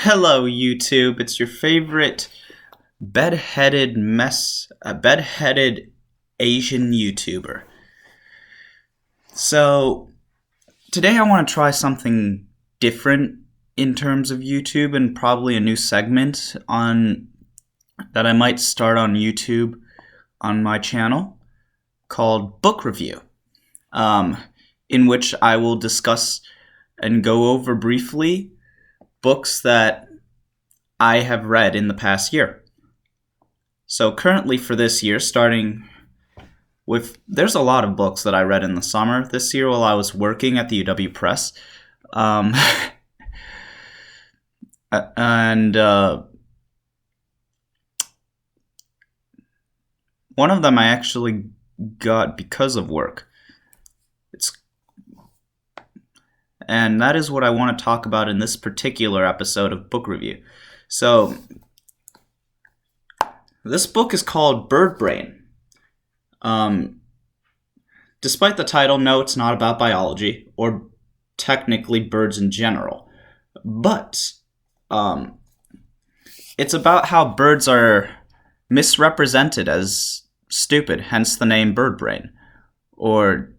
Hello, YouTube. It's your favorite bedheaded Asian YouTuber. So, today I want to try something different in terms of YouTube and probably a new segment that I might start on YouTube on my channel called Book Review, in which I will discuss and go over briefly books that I have read in the past year. So currently for this year, starting with, there's a lot of books that I read in the summer this year while I was working at the UW Press. And one of them I actually got because of work. And that is what I want to talk about in this particular episode of Book Review. So, this book is called Birdbrain. Despite the title, no, it's not about biology, or technically birds in general. But, it's about how birds are misrepresented as stupid, hence the name Birdbrain, or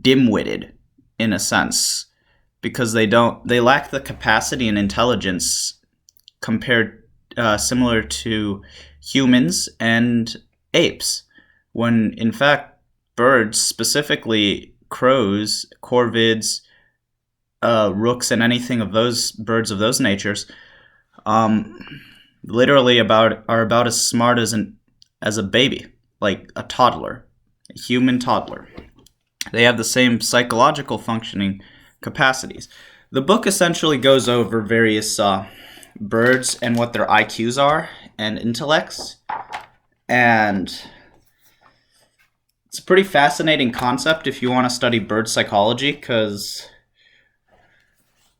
dim-witted, in a sense, because they lack the capacity and intelligence similar to humans and apes, when in fact birds, specifically crows, corvids, rooks, and anything of those birds of those natures, literally are about as smart as a baby, like a toddler, a human toddler. They have the same psychological functioning capacities. The book essentially goes over various birds and what their IQs are and intellects. And it's a pretty fascinating concept if you want to study bird psychology, because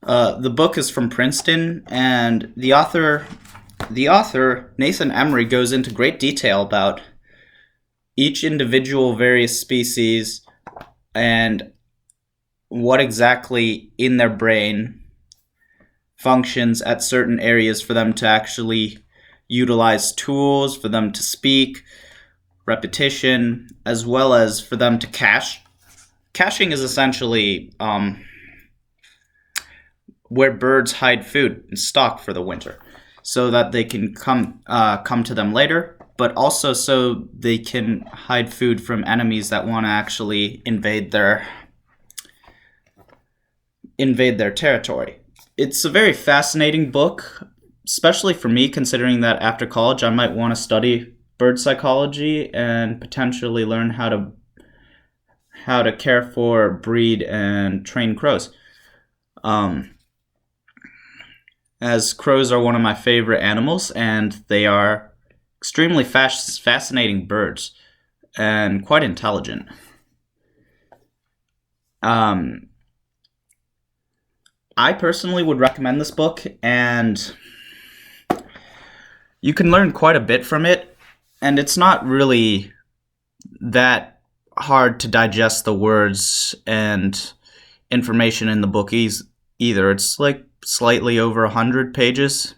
the book is from Princeton, and the author, Nathan Emery, goes into great detail about each individual various species and what exactly in their brain functions at certain areas for them to actually utilize tools, for them to speak, repetition, as well as for them to cache. Caching is essentially where birds hide food and stock for the winter, so that they can come to them later, but also so they can hide food from enemies that want to actually invade their territory. It's a very fascinating book, especially for me, considering that after college I might want to study bird psychology and potentially learn how to care for, breed, and train crows. As crows are one of my favorite animals, and they are extremely fascinating birds and quite intelligent. I personally would recommend this book, and you can learn quite a bit from it, and it's not really that hard to digest the words and information in the book either. It's like slightly over 100 pages,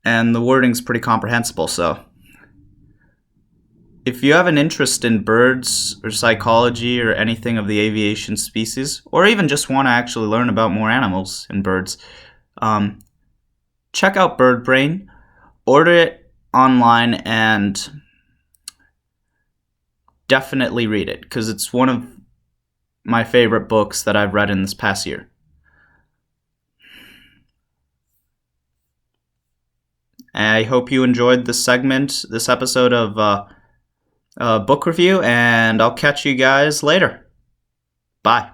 and the wording's pretty comprehensible. So if you have an interest in birds or psychology or anything of the aviation species, or even just want to actually learn about more animals and birds, check out Birdbrain, order it online, and definitely read it, because it's one of my favorite books that I've read in this past year. I hope you enjoyed this episode of Book Review, and I'll catch you guys later. Bye.